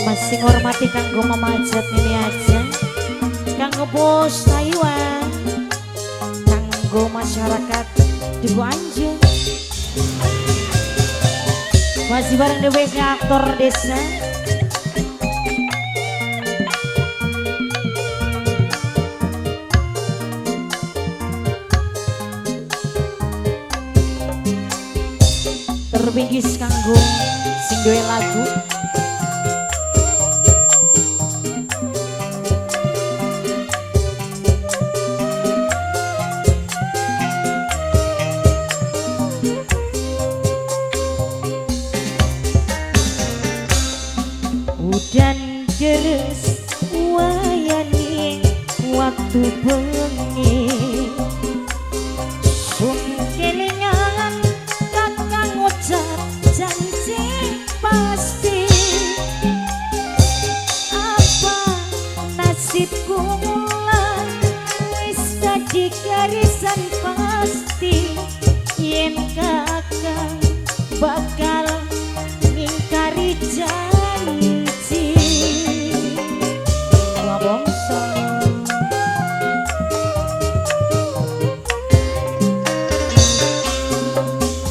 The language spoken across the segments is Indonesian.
Masih ngormati kanggo Mama Ajat ini aja, kanggo Bos Taiwan, kanggo masyarakat Duku Anjung. Masih bareng DWK aktor desa. Terbingkis kanggo sing duwe lagu. Udan deres wayane waktu bengi, sun kelingan kakang ngucap janji pasti. Apa nasibku mulan wis dadi garisan pasti, yen kakang bakal ngingkari janji.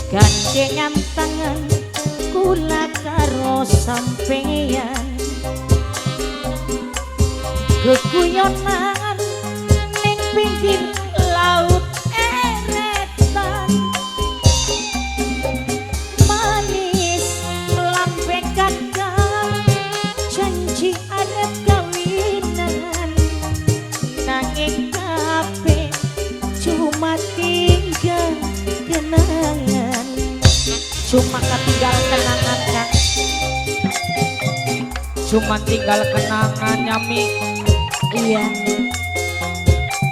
Gandengan tangan kula karo sampeyan, geguyonan ning pinggir laut eretan, manis lambe kakang janji arep kawinan, nanging kabeh cuma tinggal kenangan, cuma ketinggal kenangan kan, cuma tinggal kenangan nyami. iya.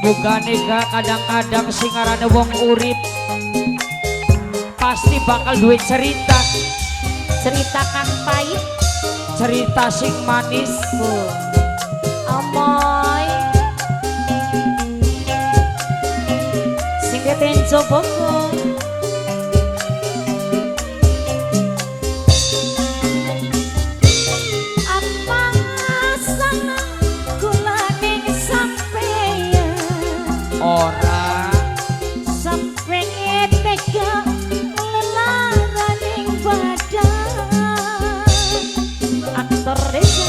Bukan ega kadang-kadang singarane wong urip pasti bakal duwe cerita, Ceritakan pahit cerita sing manis. amoy sing ketenco boko. Apa sana kula ning sampeyan, Ora sampe tega lelaraning badan. Aktor desa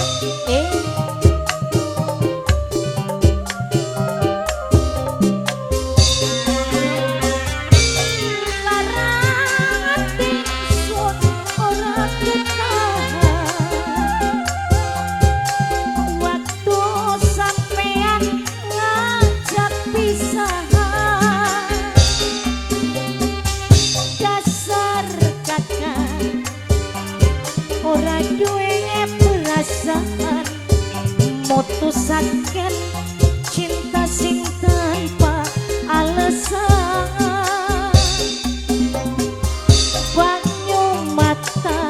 ora duwe perasaan, mutusaken cinta sing tanpa alasan. Banyu mata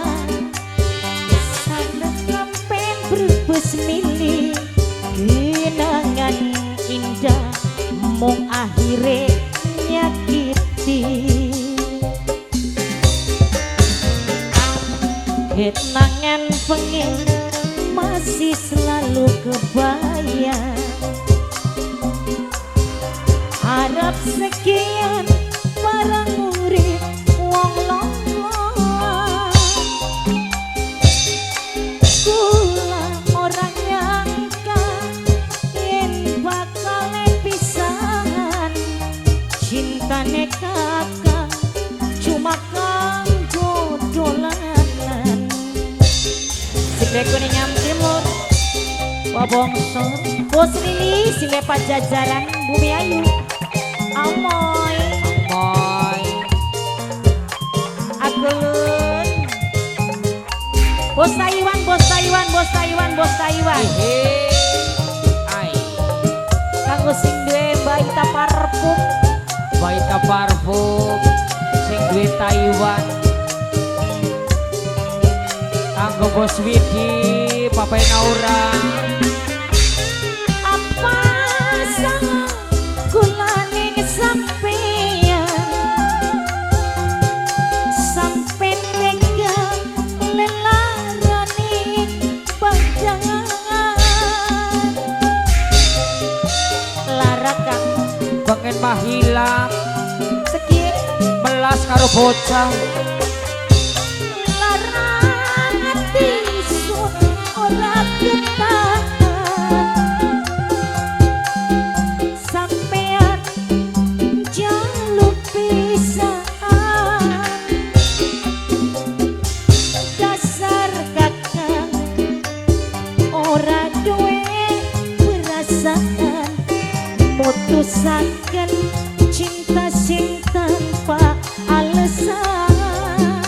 sana kampen berbes milih, kenangan indah mung akhire nyakiti. Kenangan pengen masih selalu kebayang, harap sekian barang urip wong lolong. Kula orang nyangka yen bakal pisahan, cintane kakang cuma kanggo dolanan. Dekune nyam timur wabongso Bos Lili sile pajajaran Bumi Ayu. Amoy moy agelun Bos Taiwan, Bos Taiwan, Bos Taiwan, Bos Taiwan. ai Kanggo sing duwe baita parfum, baita parfum sing duwe Taiwan, kanggo Bos Widi Papai Naura. apa salah kula ning sampeyan, sampe tega lelarani badan. karo bocah. Larang ati sun ora ketahan sampean jaluk pisan dasar kakang ora duwe perasaan mutusaken cinta sing tanpa alasan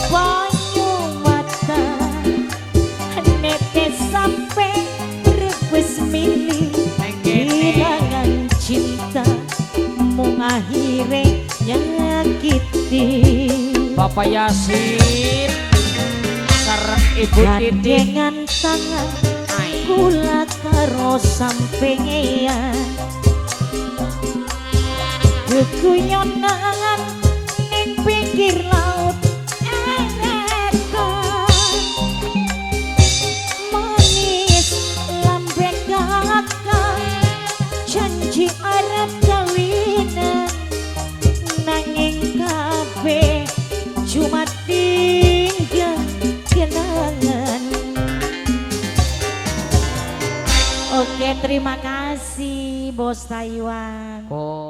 banyu mata netes sampai rebes milih kehilangan cinta mung akhire nyakiti Bapak Yasin sareng Ibu Titi gandengan tangan kula karo sampeyan geguyonan ning pinggir laut erekan manis lambe kakang janji arep kawinan nanging kabeh cuma tinggal kenangan. Oke, terima kasih Bos Taiwan. Oh